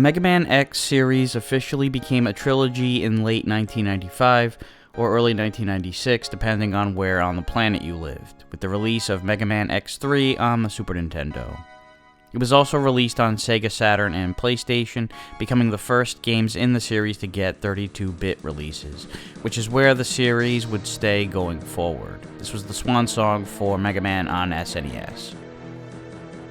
Mega Man X series officially became a trilogy in late 1995 or early 1996, depending on where on the planet you lived, with the release of Mega Man X3 on the Super Nintendo. It was also released on Sega Saturn and PlayStation, becoming the first games in the series to get 32-bit releases, which is where the series would stay going forward. This was the swan song for Mega Man on SNES.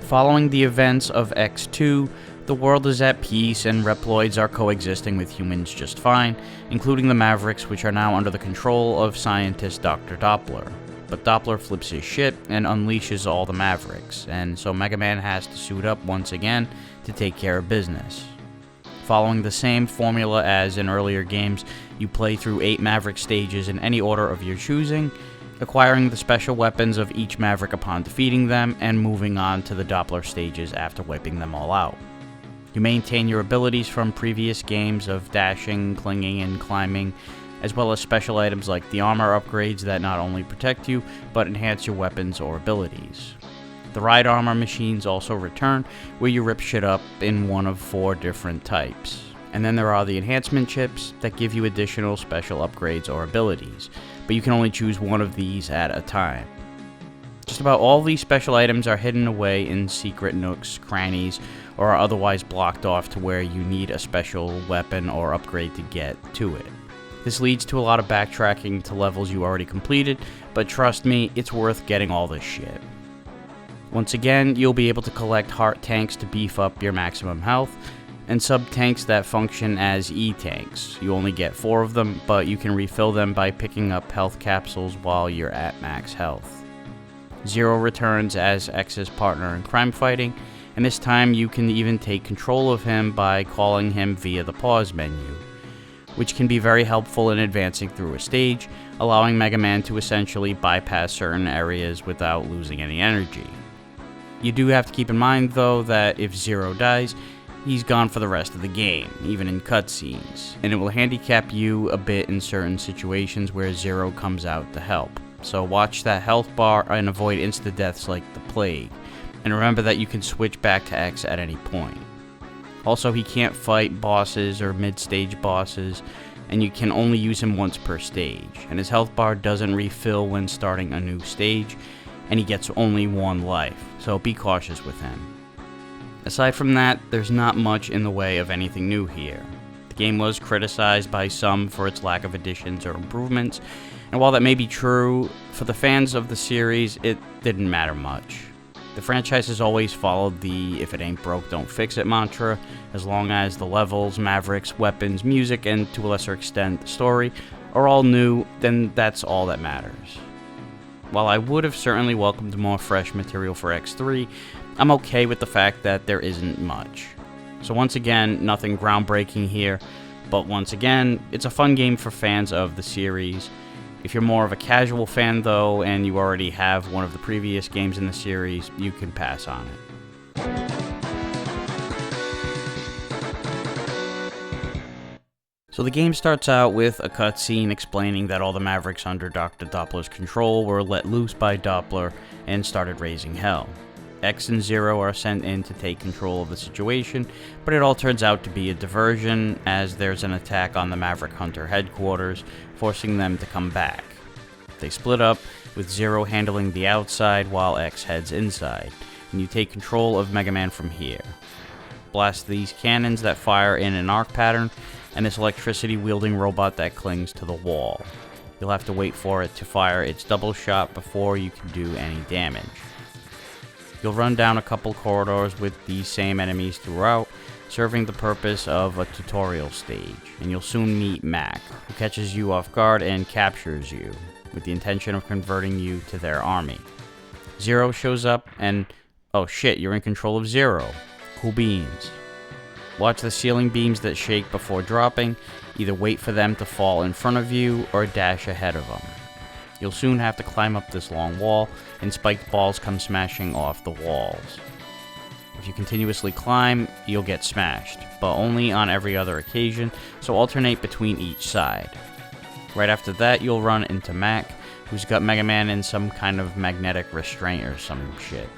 Following the events of X2, the world is at peace and Reploids are coexisting with humans just fine, including the Mavericks, which are now under the control of scientist Dr. Doppler. But Doppler flips his shit and unleashes all the Mavericks, and so Mega Man has to suit up once again to take care of business. Following the same formula as in earlier games, you play through 8 Maverick stages in any order of your choosing, acquiring the special weapons of each Maverick upon defeating them, and moving on to the Doppler stages after wiping them all out. You maintain your abilities from previous games of dashing, clinging, and climbing, as well as special items like the armor upgrades that not only protect you, but enhance your weapons or abilities. The ride armor machines also return, where you rip shit up in one of 4 different types. And then there are the enhancement chips that give you additional special upgrades or abilities, but you can only choose one of these at a time. Just about all these special items are hidden away in secret nooks, crannies, or are otherwise blocked off to where you need a special weapon or upgrade to get to it. This leads to a lot of backtracking to levels you already completed, but trust me, it's worth getting all this shit. Once again, you'll be able to collect heart tanks to beef up your maximum health, and sub-tanks that function as E-tanks. You only get 4 of them, but you can refill them by picking up health capsules while you're at max health. Zero returns as X's partner in crime fighting, and this time you can even take control of him by calling him via the pause menu, which can be very helpful in advancing through a stage, allowing Mega Man to essentially bypass certain areas without losing any energy. You do have to keep in mind, though, that if Zero dies, he's gone for the rest of the game, even in cutscenes, and it will handicap you a bit in certain situations where Zero comes out to help. So watch that health bar and avoid insta-deaths like the plague, and remember that you can switch back to X at any point. Also, he can't fight bosses or mid-stage bosses, and you can only use him once per stage, and his health bar doesn't refill when starting a new stage, and he gets only 1 life, so be cautious with him. Aside from that, there's not much in the way of anything new here. The game was criticized by some for its lack of additions or improvements, and while that may be true, for the fans of the series, it didn't matter much. The franchise has always followed the "if it ain't broke, don't fix it" mantra. As long as the levels, Mavericks, weapons, music, and to a lesser extent the story are all new, then that's all that matters. While I would have certainly welcomed more fresh material for X3, I'm okay with the fact that there isn't much. So once again, nothing groundbreaking here, but once again, it's a fun game for fans of the series. If you're more of a casual fan, though, and you already have one of the previous games in the series, you can pass on it. So the game starts out with a cutscene explaining that all the Mavericks under Dr. Doppler's control were let loose by Doppler and started raising hell. X and Zero are sent in to take control of the situation, but it all turns out to be a diversion, as there's an attack on the Maverick Hunter headquarters, forcing them to come back. They split up, with Zero handling the outside while X heads inside, and you take control of Mega Man from here. Blast these cannons that fire in an arc pattern, and this electricity-wielding robot that clings to the wall. You'll have to wait for it to fire its double shot before you can do any damage. You'll run down a couple corridors with these same enemies throughout, serving the purpose of a tutorial stage, and you'll soon meet Mac, who catches you off guard and captures you, with the intention of converting you to their army. Zero shows up and, oh shit, you're in control of Zero. Cool beans. Watch the ceiling beams that shake before dropping, either wait for them to fall in front of you or dash ahead of them. You'll soon have to climb up this long wall, and spiked balls come smashing off the walls. If you continuously climb, you'll get smashed, but only on every other occasion, so alternate between each side. Right after that, you'll run into Mac, who's got Mega Man in some kind of magnetic restraint or some shit.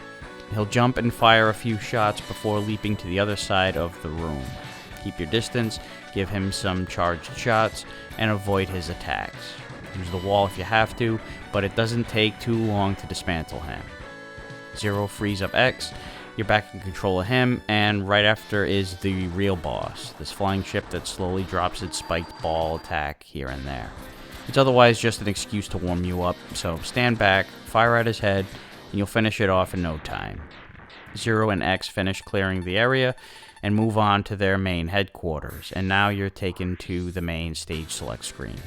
He'll jump and fire a few shots before leaping to the other side of the room. Keep your distance, give him some charged shots, and avoid his attacks. Use the wall if you have to, but it doesn't take too long to dismantle him. Zero frees up X, you're back in control of him, and right after is the real boss, this flying ship that slowly drops its spiked ball attack here and there. It's otherwise just an excuse to warm you up, so stand back, fire at his head, and you'll finish it off in no time. Zero and X finish clearing the area, and move on to their main headquarters, and now you're taken to the main stage select screen.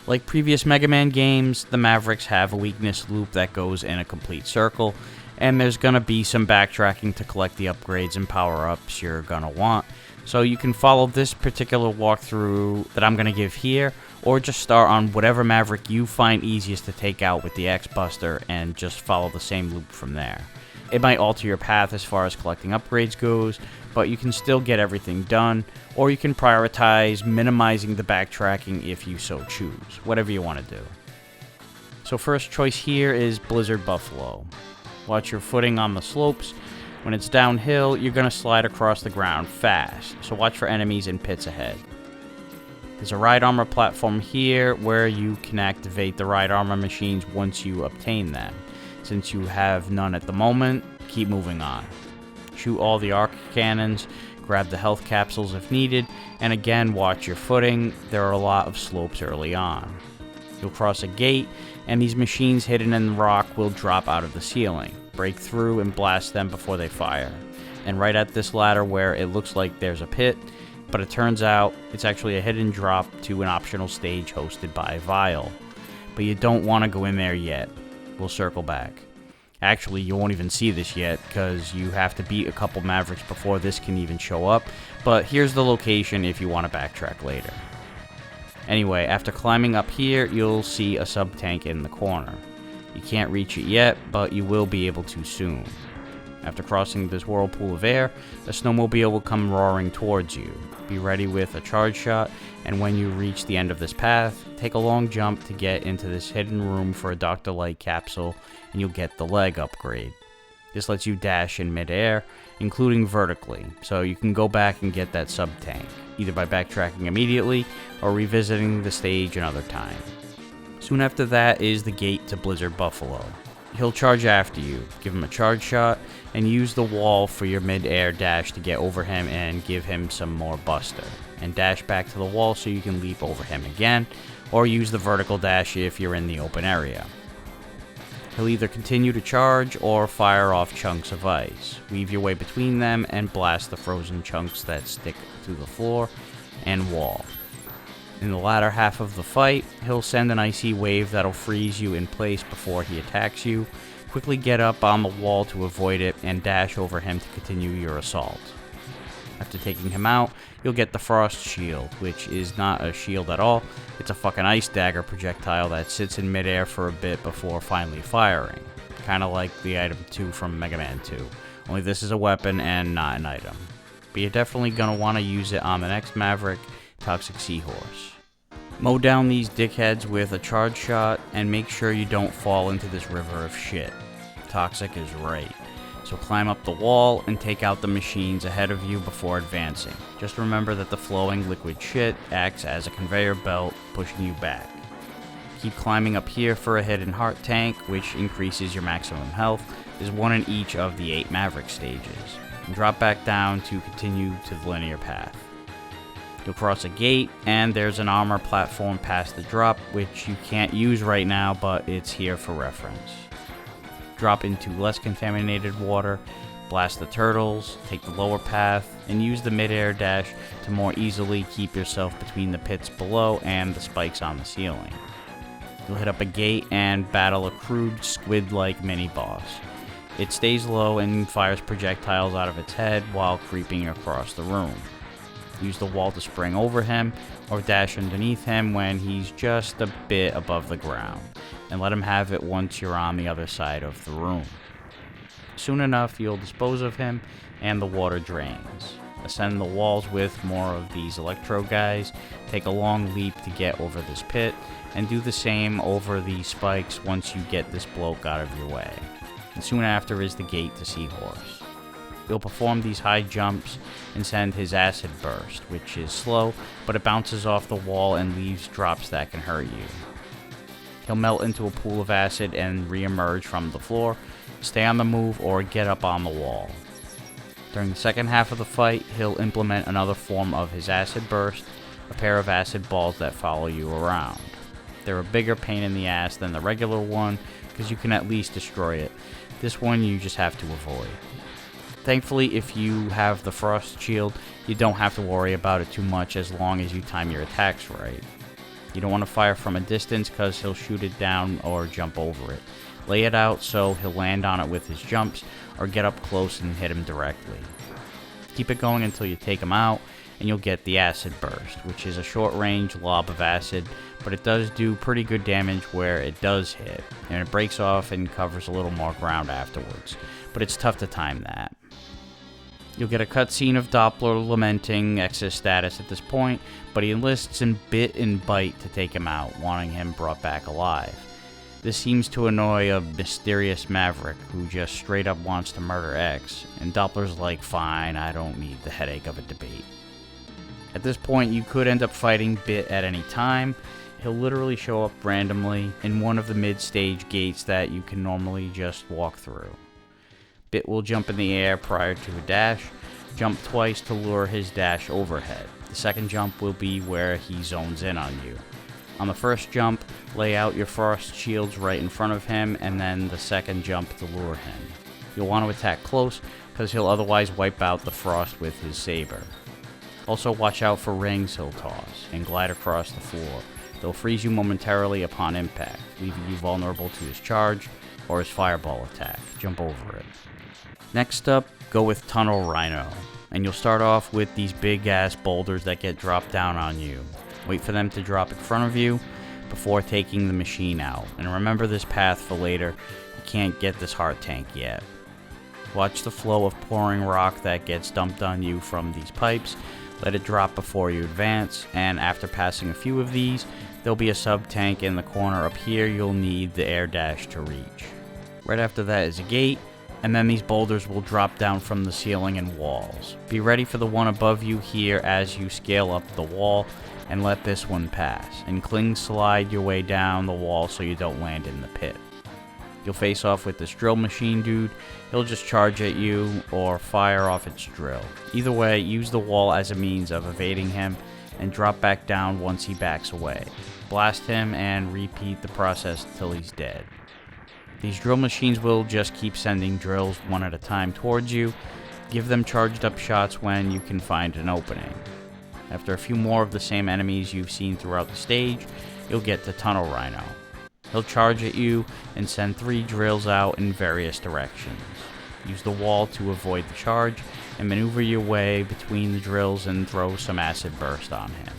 Like previous Mega Man games, the Mavericks have a weakness loop that goes in a complete circle, and there's gonna be some backtracking to collect the upgrades and power-ups you're gonna want, so you can follow this particular walkthrough that I'm gonna give here, or just start on whatever Maverick you find easiest to take out with the X-Buster and just follow the same loop from there. It might alter your path as far as collecting upgrades goes, but you can still get everything done, or you can prioritize minimizing the backtracking if you so choose, whatever you want to do. So first choice here is Blizzard Buffalo. Watch your footing on the slopes. When it's downhill, you're going to slide across the ground fast, so watch for enemies in pits ahead. There's a ride armor platform here where you can activate the ride armor machines once you obtain them. Since you have none at the moment, keep moving on. Shoot all the arc cannons, grab the health capsules if needed, and again watch your footing. There are a lot of slopes early on. You'll cross a gate, and these machines hidden in the rock will drop out of the ceiling. Break through and blast them before they fire. And right at this ladder where it looks like there's a pit, but it turns out it's actually a hidden drop to an optional stage hosted by Vile. But you don't want to go in there yet. We'll circle back. Actually, you won't even see this yet, because you have to beat a couple Mavericks before this can even show up, but here's the location if you want to backtrack later. Anyway, after climbing up here, you'll see a sub-tank in the corner. You can't reach it yet, but you will be able to soon. After crossing this whirlpool of air, a snowmobile will come roaring towards you. Be ready with a charge shot, and when you reach the end of this path, take a long jump to get into this hidden room for a Dr. Light capsule, and you'll get the leg upgrade. This lets you dash in midair, including vertically, so you can go back and get that sub-tank, either by backtracking immediately or revisiting the stage another time. Soon after that is the gate to Blizzard Buffalo. He'll charge after you, give him a charge shot, and use the wall for your mid-air dash to get over him and give him some more buster. And dash back to the wall so you can leap over him again, or use the vertical dash if you're in the open area. He'll either continue to charge or fire off chunks of ice. Weave your way between them and blast the frozen chunks that stick to the floor and wall. In the latter half of the fight, he'll send an icy wave that'll freeze you in place before he attacks you. Quickly get up on the wall to avoid it and dash over him to continue your assault. After taking him out, you'll get the Frost Shield, which is not a shield at all. It's a fucking ice dagger projectile that sits in midair for a bit before finally firing. Kinda like the item 2 from Mega Man 2, only this is a weapon and not an item. But you're definitely gonna want to use it on the next Maverick, Toxic Seahorse. Mow down these dickheads with a charge shot, and make sure you don't fall into this river of shit. Toxic is right. So climb up the wall and take out the machines ahead of you before advancing. Just remember that the flowing liquid shit acts as a conveyor belt, pushing you back. Keep climbing up here for a hidden heart tank, which increases your maximum health. There's one in each of the 8 Maverick stages. And drop back down to continue to the linear path. You'll cross a gate, and there's an armor platform past the drop, which you can't use right now, but it's here for reference. Drop into less contaminated water, blast the turtles, take the lower path, and use the mid-air dash to more easily keep yourself between the pits below and the spikes on the ceiling. You'll hit up a gate and battle a crude squid-like mini-boss. It stays low and fires projectiles out of its head while creeping across the room. Use the wall to spring over him, or dash underneath him when he's just a bit above the ground, and let him have it once you're on the other side of the room. Soon enough, you'll dispose of him, and the water drains. Ascend the walls with more of these electro guys, take a long leap to get over this pit, and do the same over the spikes once you get this bloke out of your way. And soon after is the gate to Seahorse. He'll perform these high jumps and send his acid burst, which is slow, but it bounces off the wall and leaves drops that can hurt you. He'll melt into a pool of acid and re-emerge from the floor, stay on the move, or get up on the wall. During the second half of the fight, he'll implement another form of his acid burst, a pair of acid balls that follow you around. They're a bigger pain in the ass than the regular one, because you can at least destroy it. This one you just have to avoid. Thankfully, if you have the frost shield, you don't have to worry about it too much as long as you time your attacks right. You don't want to fire from a distance because he'll shoot it down or jump over it. Lay it out so he'll land on it with his jumps, or get up close and hit him directly. Keep it going until you take him out, and you'll get the acid burst, which is a short-range lob of acid, but it does do pretty good damage where it does hit, and it breaks off and covers a little more ground afterwards, but it's tough to time that. You'll get a cutscene of Doppler lamenting excess status at this point, but he enlists in Bit and Bite to take him out, wanting him brought back alive. This seems to annoy a mysterious Maverick who just straight up wants to murder X, and Doppler's like, fine, I don't need the headache of a debate. At this point, you could end up fighting Bit at any time. He'll literally show up randomly in one of the mid-stage gates that you can normally just walk through. Bit will jump in the air prior to a dash, jump twice to lure his dash overhead. The second jump will be where he zones in on you. On the first jump, lay out your frost shields right in front of him, and then the second jump to lure him. You'll want to attack close, because he'll otherwise wipe out the frost with his saber. Also watch out for rings he'll toss, and glide across the floor. They'll freeze you momentarily upon impact, leaving you vulnerable to his charge, or his fireball attack. Jump over it. Next up, go with Tunnel Rhino, and you'll start off with these big ass boulders that get dropped down on you. Wait for them to drop in front of you before taking the machine out, and remember this path for later. You can't get this heart tank yet. Watch the flow of pouring rock that gets dumped on you from these pipes. Let it drop before you advance, and after passing a few of these, there'll be a sub-tank in the corner up here you'll need the air dash to reach. Right after that is a gate, and then these boulders will drop down from the ceiling and walls. Be ready for the one above you here as you scale up the wall, and let this one pass, and cling slide your way down the wall so you don't land in the pit. You'll face off with this drill machine dude. He'll just charge at you or fire off its drill. Either way, use the wall as a means of evading him and drop back down once he backs away. Blast him and repeat the process until he's dead. These drill machines will just keep sending drills one at a time towards you. Give them charged up shots when you can find an opening. After a few more of the same enemies you've seen throughout the stage, you'll get to Tunnel Rhino. He'll charge at you and send 3 drills out in various directions. Use the wall to avoid the charge and maneuver your way between the drills and throw some acid burst on him.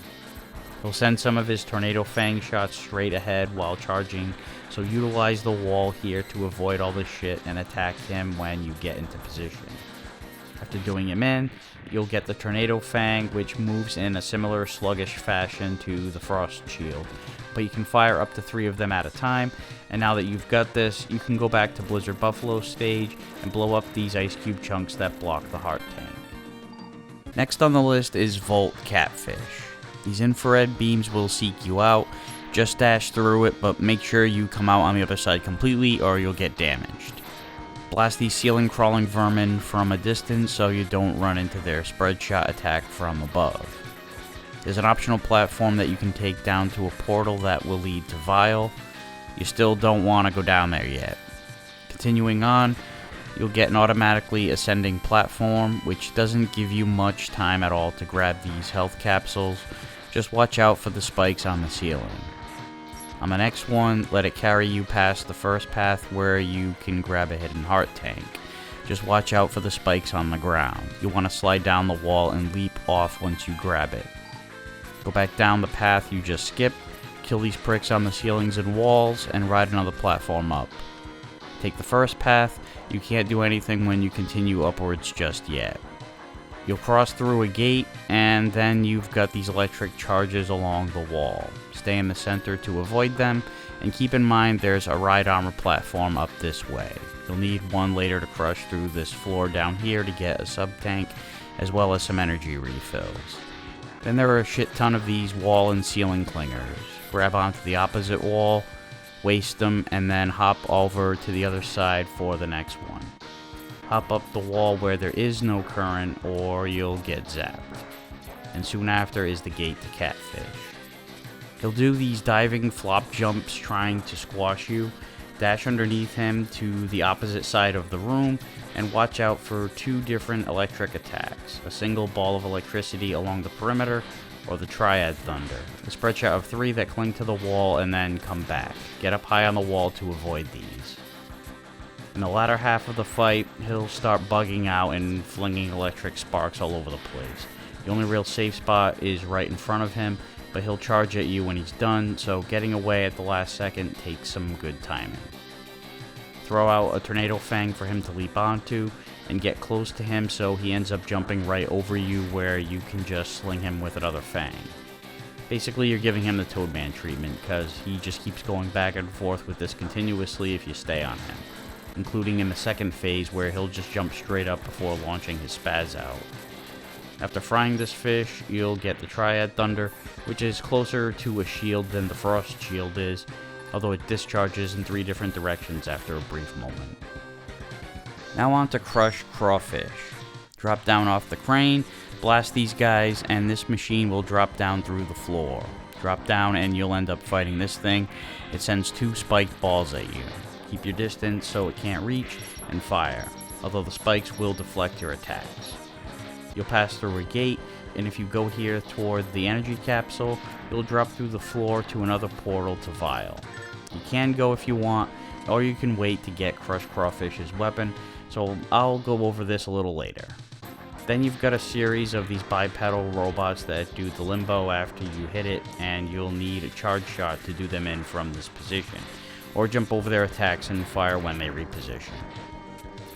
He'll send some of his tornado fang shots straight ahead while charging, so utilize the wall here to avoid all this shit and attack him when you get into position. After doing him in, you'll get the tornado fang, which moves in a similar sluggish fashion to the frost shield, but you can fire up to 3 of them at a time. And now that you've got this, you can go back to Blizzard Buffalo stage and blow up these ice cube chunks that block the heart tank. Next on the list is Volt Catfish. These infrared beams will seek you out. Just dash through it, but make sure you come out on the other side completely or you'll get damaged. Blast these ceiling crawling vermin from a distance so you don't run into their spread shot attack from above. There's an optional platform that you can take down to a portal that will lead to Vile. You still don't want to go down there yet. Continuing on, you'll get an automatically ascending platform, which doesn't give you much time at all to grab these health capsules. Just watch out for the spikes on the ceiling. On the next one, let it carry you past the first path where you can grab a hidden heart tank. Just watch out for the spikes on the ground. You'll want to slide down the wall and leap off once you grab it. Go back down the path you just skipped, kill these pricks on the ceilings and walls, and ride another platform up. Take the first path. You can't do anything when you continue upwards just yet. You'll cross through a gate, and then you've got these electric charges along the wall. Stay in the center to avoid them, and keep in mind there's a ride armor platform up this way. You'll need one later to crush through this floor down here to get a sub-tank, as well as some energy refills. Then there are a shit ton of these wall and ceiling clingers. Grab onto the opposite wall, waste them, and then hop over to the other side for the next one. Hop up the wall where there is no current, or you'll get zapped. And soon after is the gate to Catfish. He'll do these diving flop jumps trying to squash you. Dash underneath him to the opposite side of the room, and watch out for two different electric attacks. A single ball of electricity along the perimeter, or the Triad Thunder. A spread shot of 3 that cling to the wall and then come back. Get up high on the wall to avoid these. In the latter half of the fight, he'll start bugging out and flinging electric sparks all over the place. The only real safe spot is right in front of him, but he'll charge at you when he's done, so getting away at the last second takes some good timing. Throw out a Tornado Fang for him to leap onto, and get close to him so he ends up jumping right over you where you can just sling him with another Fang. Basically, you're giving him the Toadman treatment, because he just keeps going back and forth with this continuously if you stay on him, including in the second phase where he'll just jump straight up before launching his spaz out. After frying this fish, you'll get the Triad Thunder, which is closer to a shield than the Frost Shield is, although it discharges in 3 different directions after a brief moment. Now on to Crush Crawfish. Drop down off the crane, blast these guys, and this machine will drop down through the floor. Drop down and you'll end up fighting this thing. It sends 2 spiked balls at you. Keep your distance so it can't reach, and fire, although the spikes will deflect your attacks. You'll pass through a gate, and if you go here toward the energy capsule, you'll drop through the floor to another portal to Vial. You can go if you want, or you can wait to get Crush Crawfish's weapon, so I'll go over this a little later. Then you've got a series of these bipedal robots that do the limbo after you hit it, and you'll need a charge shot to do them in from this position, or jump over their attacks and fire when they reposition.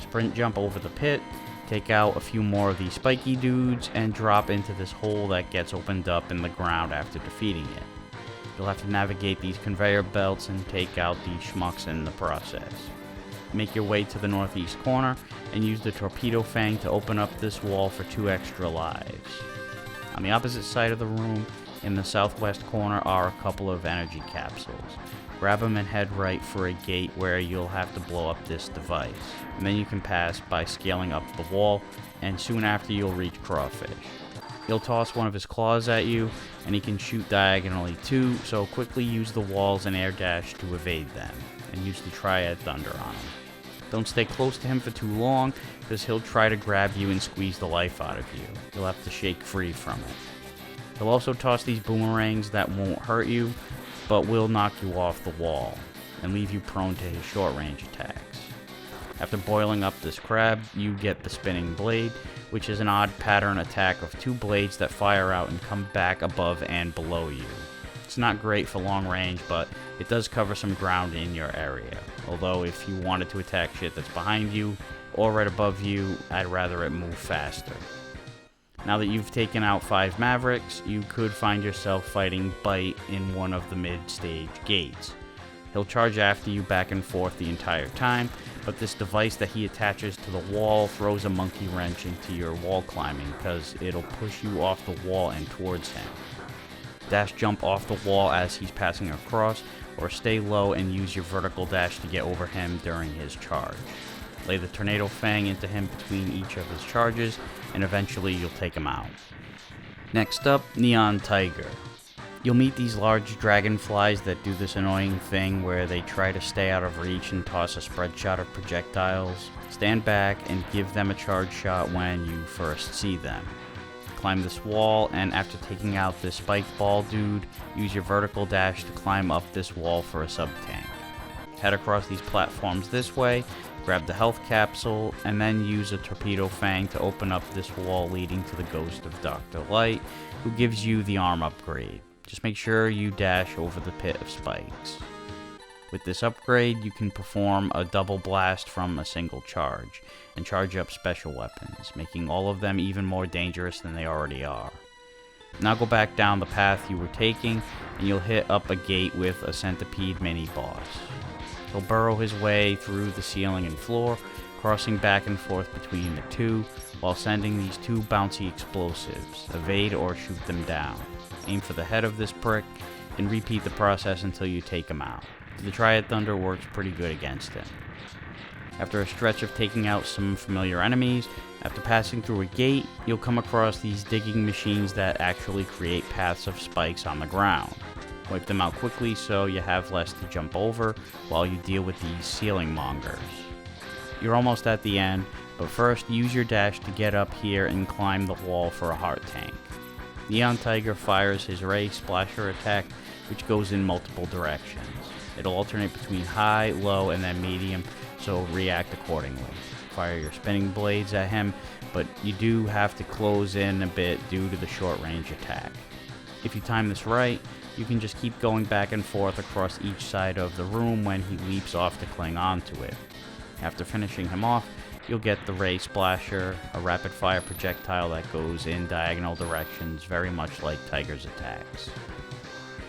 Sprint jump over the pit, take out a few more of these spiky dudes, and drop into this hole that gets opened up in the ground after defeating it. You'll have to navigate these conveyor belts and take out these schmucks in the process. Make your way to the northeast corner, and use the Torpedo Fang to open up this wall for 2 extra lives. On the opposite side of the room, in the southwest corner, are a couple of energy capsules. Grab them and head right for a gate where you'll have to blow up this device. And then you can pass by scaling up the wall, and soon after you'll reach Crawfish. He'll toss one of his claws at you, and he can shoot diagonally too, so quickly use the walls and air dash to evade them, and use the Triad Thunder on him. Don't stay close to him for too long, because he'll try to grab you and squeeze the life out of you. You'll have to shake free from it. He'll also toss these boomerangs that won't hurt you, but will knock you off the wall, and leave you prone to his short-range attacks. After boiling up this crab, you get the Spinning Blade, which is an odd pattern attack of 2 blades that fire out and come back above and below you. It's not great for long range, but it does cover some ground in your area, although if you wanted to attack shit that's behind you, or right above you, I'd rather it move faster. Now that you've taken out 5 Mavericks, you could find yourself fighting Bite in one of the mid-stage gates. He'll charge after you back and forth the entire time, but this device that he attaches to the wall throws a monkey wrench into your wall climbing, because it'll push you off the wall and towards him. Dash jump off the wall as he's passing across, or stay low and use your vertical dash to get over him during his charge. Lay the Tornado Fang into him between each of his charges, and eventually you'll take him out. Next up, Neon Tiger. You'll meet these large dragonflies that do this annoying thing where they try to stay out of reach and toss a spread shot of projectiles. Stand back and give them a charge shot when you first see them. Climb this wall, and after taking out this spiked ball dude, use your vertical dash to climb up this wall for a sub-tank. Head across these platforms this way, grab the health capsule, and then use a Torpedo Fang to open up this wall leading to the ghost of Dr. Light, who gives you the arm upgrade. Just make sure you dash over the pit of spikes. With this upgrade, you can perform a double blast from a single charge, and charge up special weapons, making all of them even more dangerous than they already are. Now go back down the path you were taking, and you'll hit up a gate with a centipede mini-boss. He'll burrow his way through the ceiling and floor, crossing back and forth between the two, while sending these two bouncy explosives. Evade or shoot them down. Aim for the head of this prick, and repeat the process until you take him out. The Triad Thunder works pretty good against him. After a stretch of taking out some familiar enemies, after passing through a gate, you'll come across these digging machines that actually create paths of spikes on the ground. Wipe them out quickly so you have less to jump over while you deal with these ceiling mongers. You're almost at the end, but first use your dash to get up here and climb the wall for a heart tank. Neon Tiger fires his ray splasher attack, which goes in multiple directions. It'll alternate between high, low, and then medium, so react accordingly. Fire your spinning blades at him, but you do have to close in a bit due to the short range attack. If you time this right, you can just keep going back and forth across each side of the room when he leaps off to cling onto it. After finishing him off, you'll get the Ray Splasher, a rapid-fire projectile that goes in diagonal directions, very much like Tiger's attacks.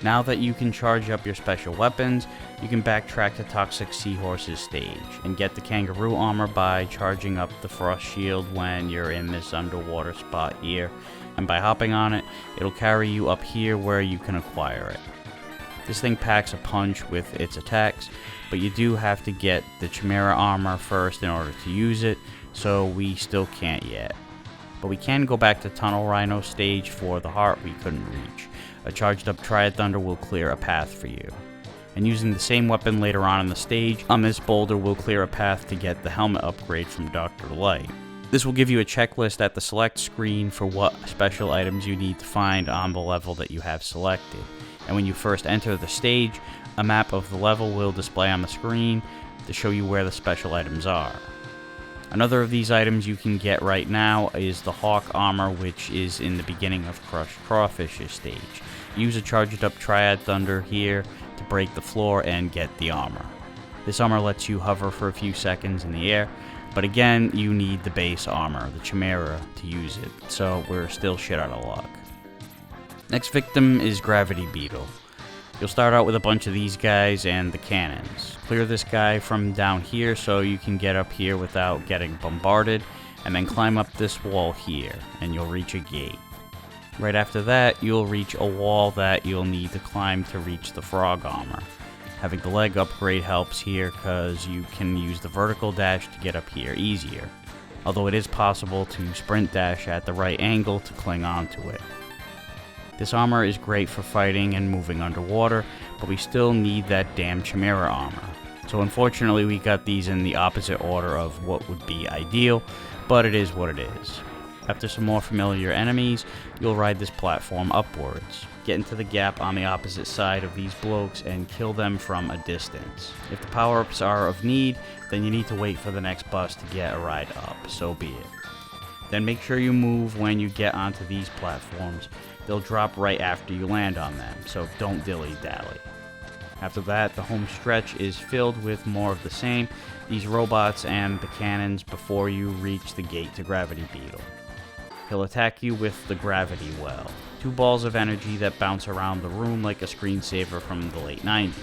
Now that you can charge up your special weapons, you can backtrack to Toxic Seahorse's stage, and get the Kangaroo armor by charging up the Frost Shield when you're in this underwater spot here, and by hopping on it, it'll carry you up here where you can acquire it. This thing packs a punch with its attacks, but you do have to get the Chimera armor first in order to use it, so we still can't yet. But we can go back to Tunnel Rhino stage for the heart we couldn't reach. A charged up Triad Thunder will clear a path for you. And using the same weapon later on in the stage, on this boulder will clear a path to get the helmet upgrade from Dr. Light. This will give you a checklist at the select screen for what special items you need to find on the level that you have selected. And when you first enter the stage, a map of the level will display on the screen to show you where the special items are. Another of these items you can get right now is the Hawk armor, which is in the beginning of Crushed Crawfish's stage. Use a charged up Triad Thunder here to break the floor and get the armor. This armor lets you hover for a few seconds in the air, but again, you need the base armor, the Chimera, to use it, so we're still shit out of luck. Next victim is Gravity Beetle. You'll start out with a bunch of these guys and the cannons. Clear this guy from down here so you can get up here without getting bombarded, and then climb up this wall here, and you'll reach a gate. Right after that, you'll reach a wall that you'll need to climb to reach the frog armor. Having the leg upgrade helps here because you can use the vertical dash to get up here easier, although it is possible to sprint dash at the right angle to cling onto it. This armor is great for fighting and moving underwater, but we still need that damn Chimera armor. So unfortunately we got these in the opposite order of what would be ideal, but it is what it is. After some more familiar enemies, you'll ride this platform upwards. Get into the gap on the opposite side of these blokes and kill them from a distance. If the power-ups are of need, then you need to wait for the next bus to get a ride up, so be it. Then make sure you move when you get onto these platforms. They'll drop right after you land on them, so don't dilly-dally. After that, the home stretch is filled with more of the same, these robots and the cannons before you reach the gate to Gravity Beetle. He'll attack you with the Gravity Well, two balls of energy that bounce around the room like a screensaver from the late 90s.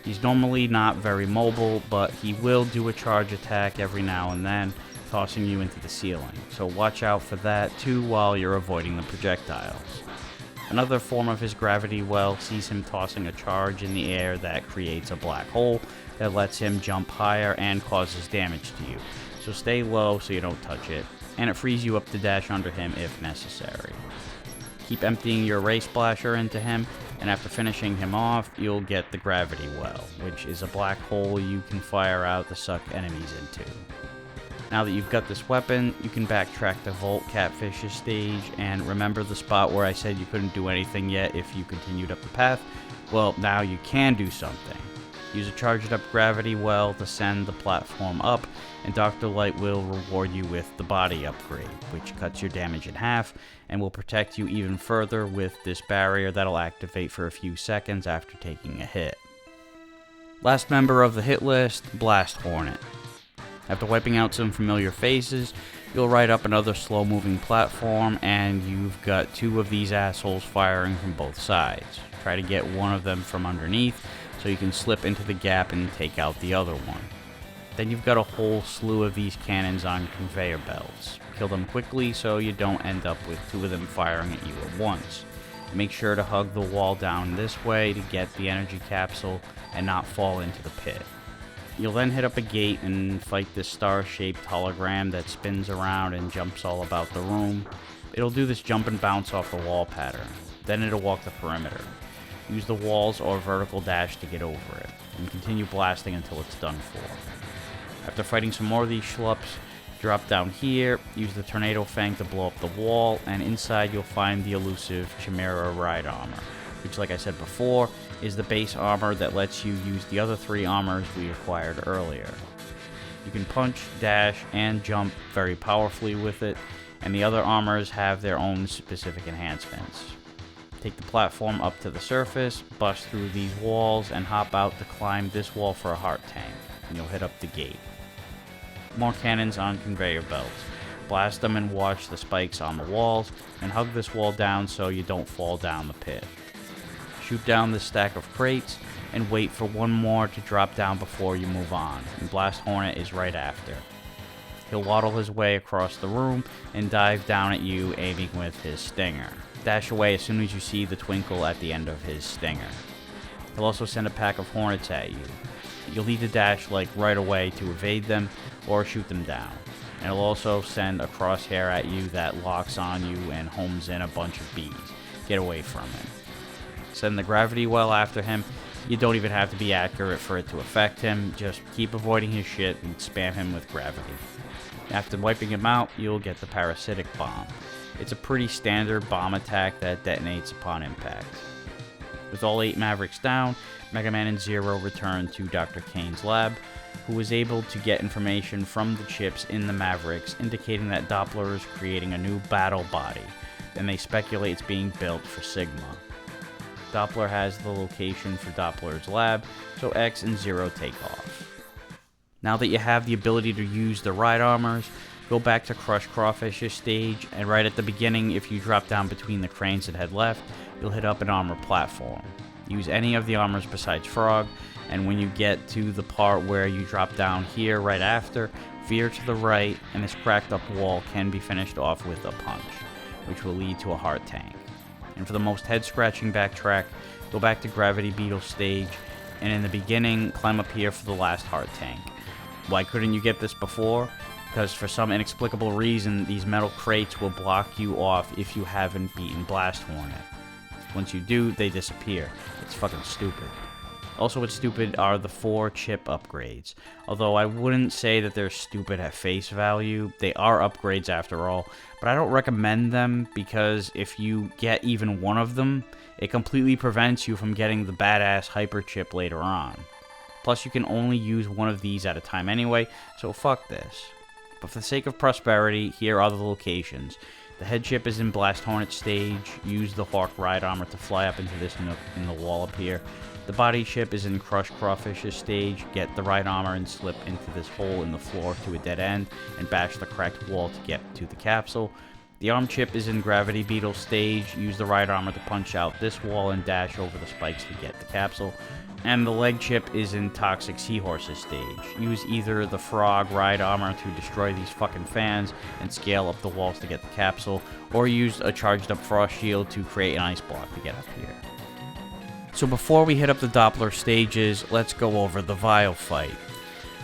He's normally not very mobile, but he will do a charge attack every now and then, tossing you into the ceiling, so watch out for that too while you're avoiding the projectiles. Another form of his Gravity Well sees him tossing a charge in the air that creates a black hole that lets him jump higher and causes damage to you, so stay low so you don't touch it, and it frees you up to dash under him if necessary. Keep emptying your Ray Splasher into him, and after finishing him off, you'll get the Gravity Well, which is a black hole you can fire out to suck enemies into. Now that you've got this weapon, you can backtrack to Volt Catfish's stage, and remember the spot where I said you couldn't do anything yet if you continued up the path? Well, now you can do something. Use a charged up Gravity Well to send the platform up, and Dr. Light will reward you with the body upgrade, which cuts your damage in half, and will protect you even further with this barrier that'll activate for a few seconds after taking a hit. Last member of the hit list, Blast Hornet. After wiping out some familiar faces, you'll ride up another slow-moving platform, and you've got two of these assholes firing from both sides. Try to get one of them from underneath, so you can slip into the gap and take out the other one. Then you've got a whole slew of these cannons on conveyor belts. Kill them quickly so you don't end up with two of them firing at you at once. Make sure to hug the wall down this way to get the energy capsule and not fall into the pit. You'll then hit up a gate and fight this star-shaped hologram that spins around and jumps all about the room. It'll do this jump and bounce off the wall pattern. Then it'll walk the perimeter. Use the walls or vertical dash to get over it, and continue blasting until it's done for. After fighting some more of these schlups, drop down here, use the Tornado Fang to blow up the wall, and inside you'll find the elusive Chimera Ride Armor, which, like I said before, is the base armor that lets you use the other three armors we acquired earlier. You can punch, dash, and jump very powerfully with it, and the other armors have their own specific enhancements. Take the platform up to the surface, bust through these walls, and hop out to climb this wall for a heart tank, and you'll hit up the gate. More cannons on conveyor belts. Blast them and watch the spikes on the walls, and hug this wall down so you don't fall down the pit. Shoot down this stack of crates, and wait for one more to drop down before you move on, and Blast Hornet is right after. He'll waddle his way across the room and dive down at you, aiming with his stinger. Dash away as soon as you see the twinkle at the end of his stinger. He'll also send a pack of hornets at you. You'll need to dash like right away to evade them or shoot them down. And he'll also send a crosshair at you that locks on you and homes in a bunch of bees. Get away from him. Send the gravity well after him. You don't even have to be accurate for it to affect him. Just keep avoiding his shit and spam him with gravity. After wiping him out, you'll get the parasitic bomb. It's a pretty standard bomb attack that detonates upon impact. With all 8 Mavericks down, Mega Man and Zero return to Dr. Kane's lab, who was able to get information from the chips in the Mavericks indicating that Doppler is creating a new battle body, and they speculate it's being built for Sigma. Doppler has the location for Doppler's lab, so X and Zero take off. Now that you have the ability to use the ride armors, go back to Crush Crawfish's stage, and right at the beginning, if you drop down between the cranes that head left, you'll hit up an armor platform. Use any of the armors besides Frog, and when you get to the part where you drop down here right after, veer to the right, and this cracked up wall can be finished off with a punch, which will lead to a heart tank. And for the most head-scratching backtrack, go back to Gravity Beetle's stage, and in the beginning, climb up here for the last heart tank. Why couldn't you get this before? Because for some inexplicable reason, these metal crates will block you off if you haven't beaten Blast Hornet. Once you do, they disappear. It's fucking stupid. Also, what's stupid are the 4 chip upgrades. Although I wouldn't say that they're stupid at face value, they are upgrades after all, but I don't recommend them because if you get even one of them, it completely prevents you from getting the badass hyper chip later on. Plus, you can only use one of these at a time anyway, so fuck this. But for the sake of prosperity, here are the locations. The head chip is in Blast Hornet stage. Use the Hawk Ride Armor to fly up into this nook in the wall up here. The body chip is in Crush Crawfish's stage. Get the Ride Armor and slip into this hole in the floor to a dead end and bash the cracked wall to get to the capsule. The arm chip is in Gravity Beetle's stage. Use the Ride Armor to punch out this wall and dash over the spikes to get the capsule. And the leg chip is in Toxic Seahorse's stage. Use either the Frog Ride Armor to destroy these fucking fans and scale up the walls to get the capsule, or use a charged up Frost Shield to create an ice block to get up here. So before we hit up the Doppler stages, let's go over the Vial fight.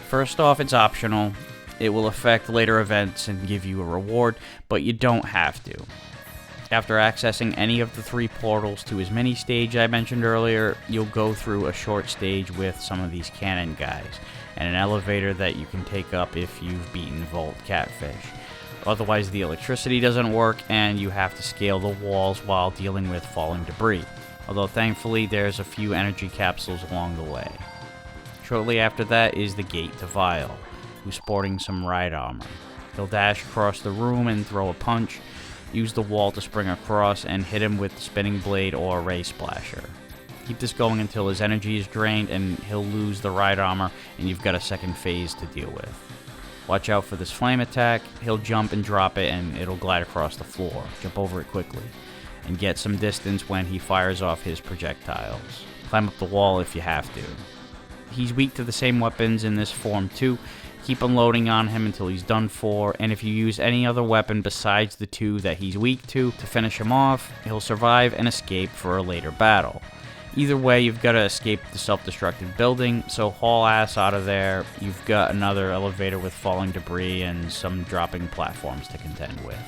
First off, it's optional. It will affect later events and give you a reward, but you don't have to. After accessing any of the 3 portals to his mini stage I mentioned earlier, you'll go through a short stage with some of these cannon guys, and an elevator that you can take up if you've beaten Volt Catfish. Otherwise the electricity doesn't work, and you have to scale the walls while dealing with falling debris, although thankfully there's a few energy capsules along the way. Shortly after that is the gate to Vial, who's sporting some ride armor. He'll dash across the room and throw a punch. Use the wall to spring across and hit him with the spinning blade or ray splasher. Keep this going until his energy is drained and he'll lose the ride armor and you've got a second phase to deal with. Watch out for this flame attack. He'll jump and drop it and it'll glide across the floor. Jump over it quickly and get some distance when he fires off his projectiles. Climb up the wall if you have to. He's weak to the same weapons in this form too. Keep unloading on him until he's done for, and if you use any other weapon besides the two that he's weak to finish him off, he'll survive and escape for a later battle. Either way, you've got to escape the self-destructive building, so haul ass out of there. You've got another elevator with falling debris and some dropping platforms to contend with.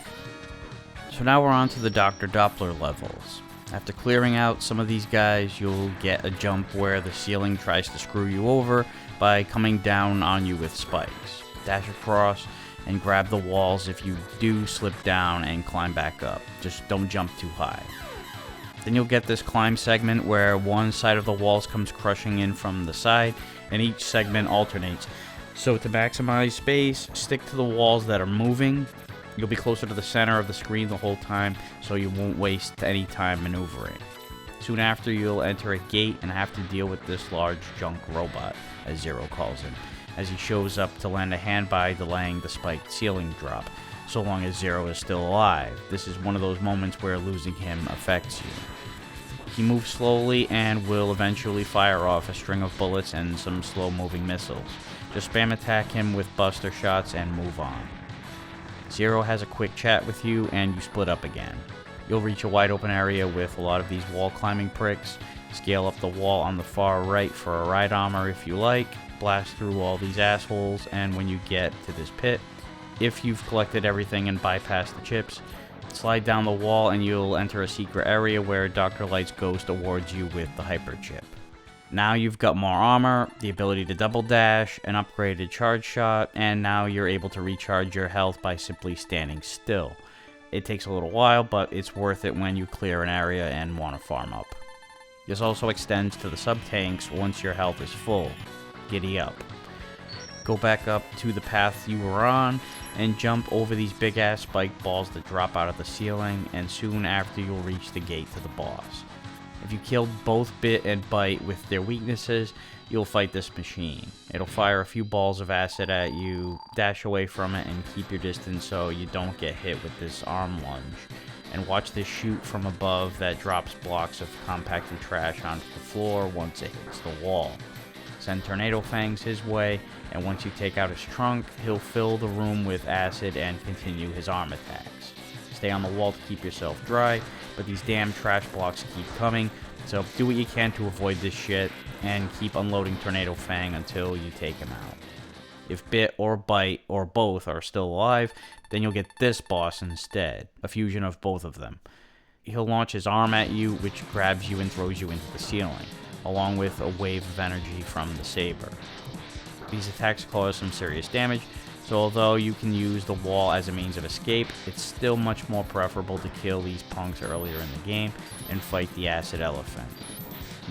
So now we're on to the Dr. Doppler levels. After clearing out some of these guys, you'll get a jump where the ceiling tries to screw you over by coming down on you with spikes. Dash across and grab the walls if you do slip down and climb back up. Just don't jump too high. Then you'll get this climb segment where one side of the walls comes crushing in from the side, and each segment alternates. So to maximize space, stick to the walls that are moving. You'll be closer to the center of the screen the whole time, so you won't waste any time maneuvering. Soon after, you'll enter a gate and have to deal with this large junk robot, as Zero calls him, as he shows up to lend a hand by delaying the spiked ceiling drop, so long as Zero is still alive. This is one of those moments where losing him affects you. He moves slowly and will eventually fire off a string of bullets and some slow-moving missiles. Just spam attack him with buster shots and move on. Zero has a quick chat with you and you split up again. You'll reach a wide open area with a lot of these wall climbing pricks. Scale up the wall on the far right for a ride armor if you like. Blast through all these assholes, and when you get to this pit, if you've collected everything and bypassed the chips, slide down the wall and you'll enter a secret area where Dr. Light's ghost awards you with the hyper chip. Now you've got more armor, the ability to double dash, an upgraded charge shot, and now you're able to recharge your health by simply standing still. It takes a little while, but it's worth it when you clear an area and want to farm up. This also extends to the sub-tanks once your health is full. Giddy up. Go back up to the path you were on, and jump over these big-ass spike balls that drop out of the ceiling, and soon after you'll reach the gate to the boss. If you killed both Bit and Bite with their weaknesses, you'll fight this machine. It'll fire a few balls of acid at you, dash away from it, and keep your distance so you don't get hit with this arm lunge. And watch this shoot from above that drops blocks of compacted trash onto the floor once it hits the wall. Send Tornado Fangs his way, and once you take out his trunk, he'll fill the room with acid and continue his arm attacks. Stay on the wall to keep yourself dry, but these damn trash blocks keep coming, so do what you can to avoid this shit, and keep unloading Tornado Fang until you take him out. If Bit or Bite or both are still alive, then you'll get this boss instead, a fusion of both of them. He'll launch his arm at you, which grabs you and throws you into the ceiling, along with a wave of energy from the saber. These attacks cause some serious damage, so although you can use the wall as a means of escape, it's still much more preferable to kill these punks earlier in the game and fight the acid elephant.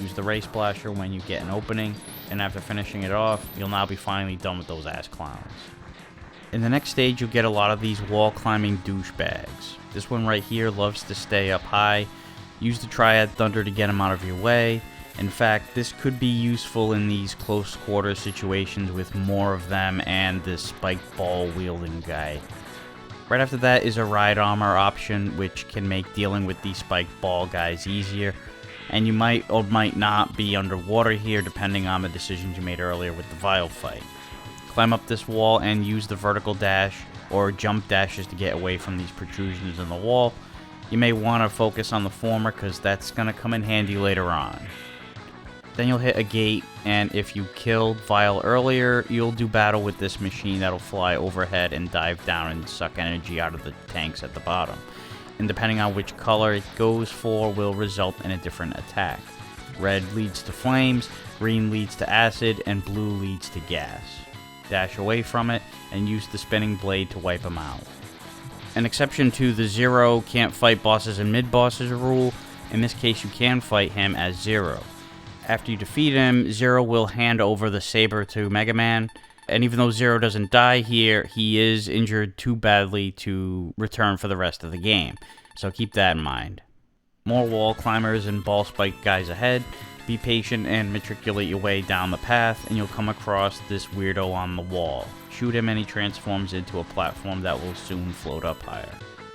Use the ray splasher when you get an opening, and after finishing it off, you'll now be finally done with those ass clowns. In the next stage, you'll get a lot of these wall climbing douchebags. This one right here loves to stay up high. Use the Triad Thunder to get him out of your way. In fact, this could be useful in these close quarter situations with more of them and this spiked ball wielding guy. Right after that is a ride armor option, which can make dealing with these spiked ball guys easier, and you might or might not be underwater here depending on the decisions you made earlier with the Vial fight. Climb up this wall and use the vertical dash or jump dashes to get away from these protrusions in the wall. You may want to focus on the former because that's going to come in handy later on. Then you'll hit a gate, and if you killed Vial earlier, you'll do battle with this machine that'll fly overhead and dive down and suck energy out of the tanks at the bottom. And depending on which color it goes for will result in a different attack. Red leads to flames, green leads to acid, and blue leads to gas. Dash away from it, and use the spinning blade to wipe them out. An exception to the Zero can't fight bosses and mid-bosses rule. In this case, you can fight him as Zero. After you defeat him, Zero will hand over the saber to Mega Man, and even though Zero doesn't die here, he is injured too badly to return for the rest of the game, so keep that in mind. More wall climbers and ball spike guys ahead. Be patient and matriculate your way down the path, and you'll come across this weirdo on the wall. Shoot him and he transforms into a platform that will soon float up higher.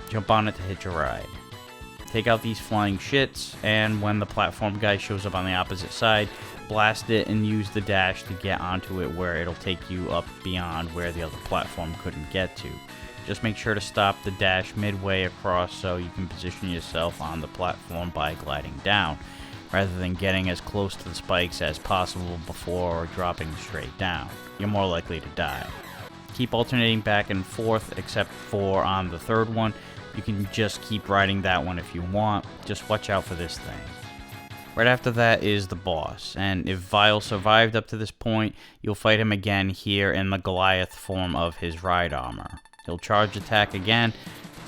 Jump on it to hitch a ride. Take out these flying shits, and when the platform guy shows up on the opposite side, blast it and use the dash to get onto it where it'll take you up beyond where the other platform couldn't get to. Just make sure to stop the dash midway across so you can position yourself on the platform by gliding down, rather than getting as close to the spikes as possible before dropping straight down. You're more likely to die. Keep alternating back and forth, except for on the third one. You can just keep riding that one if you want. Just watch out for this thing. Right after that is the boss, and if Vile survived up to this point, you'll fight him again here in the Goliath form of his ride armor. He'll charge attack again,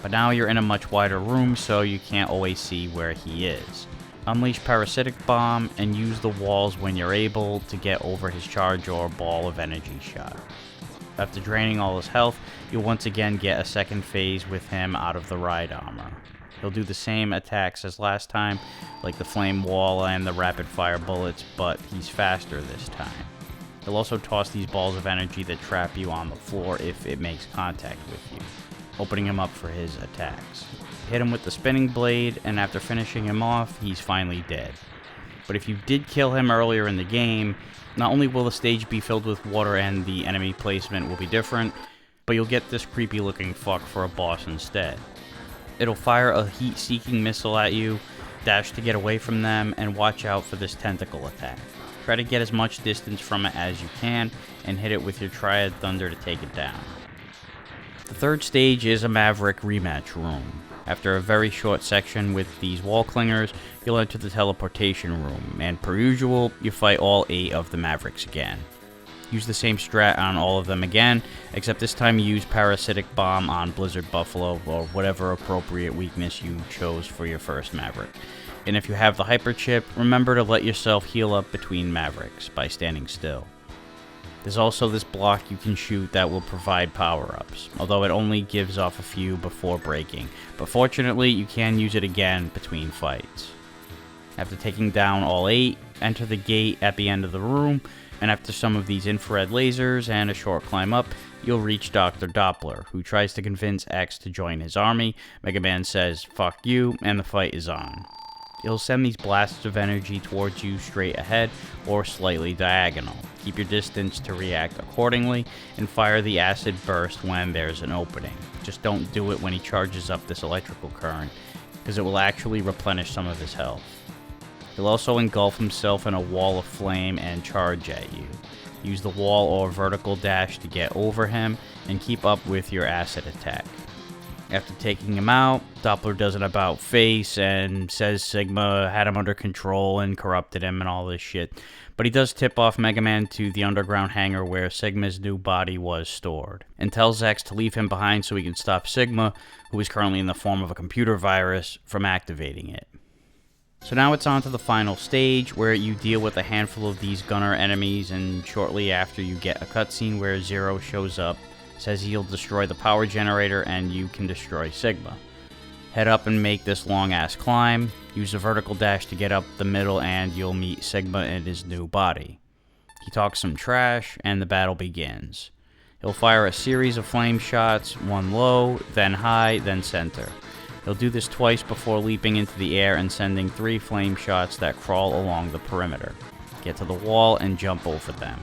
but now you're in a much wider room, so you can't always see where he is. Unleash Parasitic Bomb and use the walls when you're able to get over his charge or ball of energy shot. After draining all his health, you'll once again get a second phase with him out of the ride armor. He'll do the same attacks as last time, like the flame wall and the rapid fire bullets, but he's faster this time. He'll also toss these balls of energy that trap you on the floor if it makes contact with you, opening him up for his attacks. Hit him with the spinning blade, and after finishing him off, he's finally dead. But if you did kill him earlier in the game, not only will the stage be filled with water and the enemy placement will be different, but you'll get this creepy looking fuck for a boss instead. It'll fire a heat-seeking missile at you, dash to get away from them, and watch out for this tentacle attack. Try to get as much distance from it as you can, and hit it with your Triad Thunder to take it down. The third stage is a Maverick rematch room. After a very short section with these wall clingers, you'll enter the teleportation room, and per usual, you fight all 8 of the Mavericks again. Use the same strat on all of them again, except this time you use Parasitic Bomb on Blizzard Buffalo, or whatever appropriate weakness you chose for your first Maverick. And if you have the Hyper Chip, remember to let yourself heal up between Mavericks by standing still. There's also this block you can shoot that will provide power-ups, although it only gives off a few before breaking, but fortunately you can use it again between fights. After taking down all 8, enter the gate at the end of the room, and after some of these infrared lasers and a short climb up, you'll reach Dr. Doppler, who tries to convince X to join his army. Mega Man says, "Fuck you," and the fight is on. He'll send these blasts of energy towards you straight ahead or slightly diagonal. Keep your distance to react accordingly, and fire the acid burst when there's an opening. Just don't do it when he charges up this electrical current, because it will actually replenish some of his health. He'll also engulf himself in a wall of flame and charge at you. Use the wall or vertical dash to get over him, and keep up with your acid attack. After taking him out, Doppler does an about face and says Sigma had him under control and corrupted him and all this shit. But he does tip off Mega Man to the underground hangar where Sigma's new body was stored, and tells X to leave him behind so he can stop Sigma, who is currently in the form of a computer virus, from activating it. So now it's on to the final stage, where you deal with a handful of these gunner enemies, and shortly after you get a cutscene where Zero shows up, says he'll destroy the power generator and you can destroy Sigma. Head up and make this long ass climb, use a vertical dash to get up the middle, and you'll meet Sigma in his new body. He talks some trash and the battle begins. He'll fire a series of flame shots, one low, then high, then center. He'll do this twice before leaping into the air and sending 3 flame shots that crawl along the perimeter. Get to the wall and jump over them.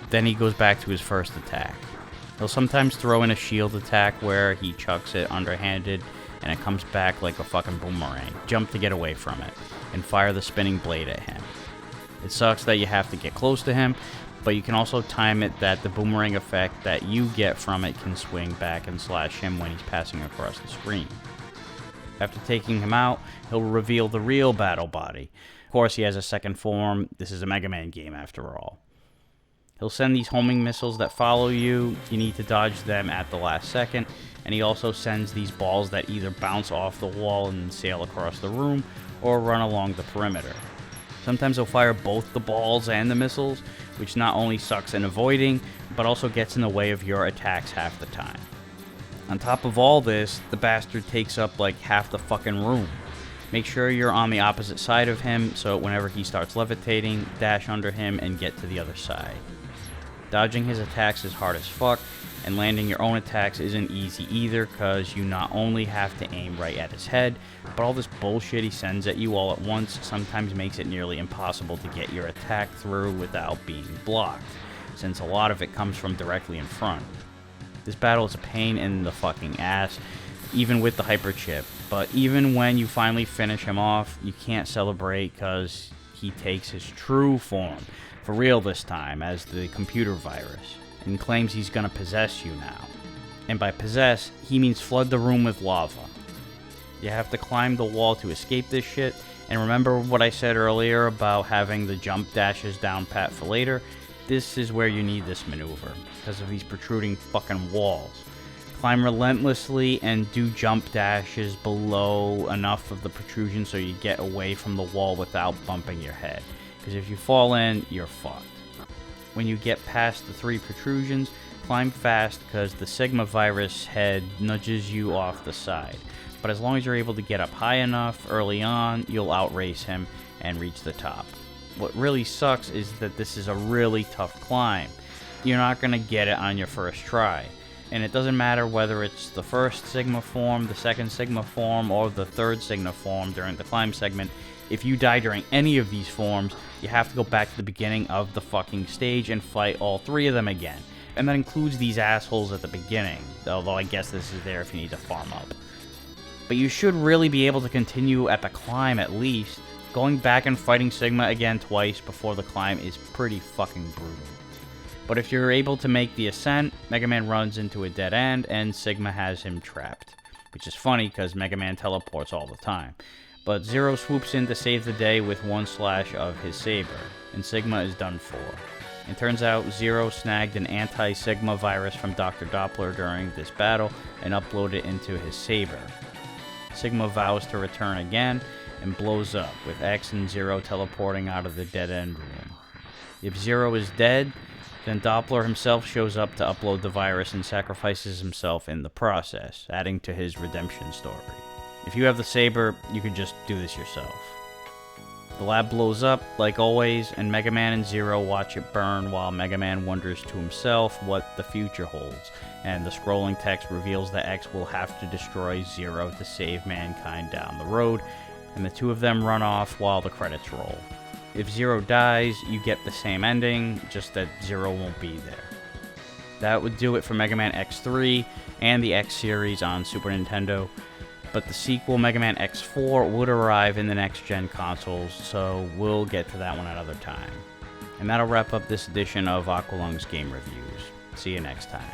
Then he goes back to his first attack. He'll sometimes throw in a shield attack where he chucks it underhanded and it comes back like a fucking boomerang. Jump to get away from it, and fire the spinning blade at him. It sucks that you have to get close to him, but you can also time it that the boomerang effect that you get from it can swing back and slash him when he's passing across the screen. After taking him out, he'll reveal the real battle body. Of course, he has a second form. This is a Mega Man game after all. He'll send these homing missiles that follow you. You need to dodge them at the last second. And he also sends these balls that either bounce off the wall and sail across the room, or run along the perimeter. Sometimes he'll fire both the balls and the missiles, which not only sucks in avoiding, but also gets in the way of your attacks half the time. On top of all this, the bastard takes up like half the fucking room. Make sure you're on the opposite side of him, so whenever he starts levitating, dash under him and get to the other side. Dodging his attacks is hard as fuck, and landing your own attacks isn't easy either, cause you not only have to aim right at his head, but all this bullshit he sends at you all at once sometimes makes it nearly impossible to get your attack through without being blocked, since a lot of it comes from directly in front. This battle is a pain in the fucking ass, even with the hyper chip, but even when you finally finish him off, you can't celebrate cause he takes his true form, for real this time, as the computer virus, and claims he's gonna possess you now. And by possess, he means flood the room with lava. You have to climb the wall to escape this shit, and remember what I said earlier about having the jump dashes down pat for later? This is where you need this maneuver, because of these protruding fucking walls. Climb relentlessly and do jump dashes below enough of the protrusion so you get away from the wall without bumping your head, because if you fall in, you're fucked. When you get past the 3 protrusions, climb fast because the Sigma virus head nudges you off the side. But as long as you're able to get up high enough early on, you'll outrace him and reach the top. What really sucks is that this is a really tough climb. You're not going to get it on your first try. And it doesn't matter whether it's the first Sigma form, the second Sigma form, or the third Sigma form during the climb segment. If you die during any of these forms, you have to go back to the beginning of the fucking stage and fight all 3 of them again. And that includes these assholes at the beginning, although I guess this is there if you need to farm up. But you should really be able to continue at the climb at least. Going back and fighting Sigma again twice before the climb is pretty fucking brutal. But if you're able to make the ascent, Mega Man runs into a dead end and Sigma has him trapped. Which is funny because Mega Man teleports all the time. But Zero swoops in to save the day with 1 slash of his saber, and Sigma is done for. It turns out Zero snagged an anti-Sigma virus from Dr. Doppler during this battle and uploaded it into his saber. Sigma vows to return again and blows up, with X and Zero teleporting out of the dead-end room. If Zero is dead, then Doppler himself shows up to upload the virus and sacrifices himself in the process, adding to his redemption story. If you have the saber, you can just do this yourself. The lab blows up, like always, and Mega Man and Zero watch it burn while Mega Man wonders to himself what the future holds, and the scrolling text reveals that X will have to destroy Zero to save mankind down the road, and the 2 of them run off while the credits roll. If Zero dies, you get the same ending, just that Zero won't be there. That would do it for Mega Man X3 and the X series on Super Nintendo. But the sequel, Mega Man X4, would arrive in the next-gen consoles, so we'll get to that one another time. And that'll wrap up this edition of Aqualung's Game Reviews. See you next time.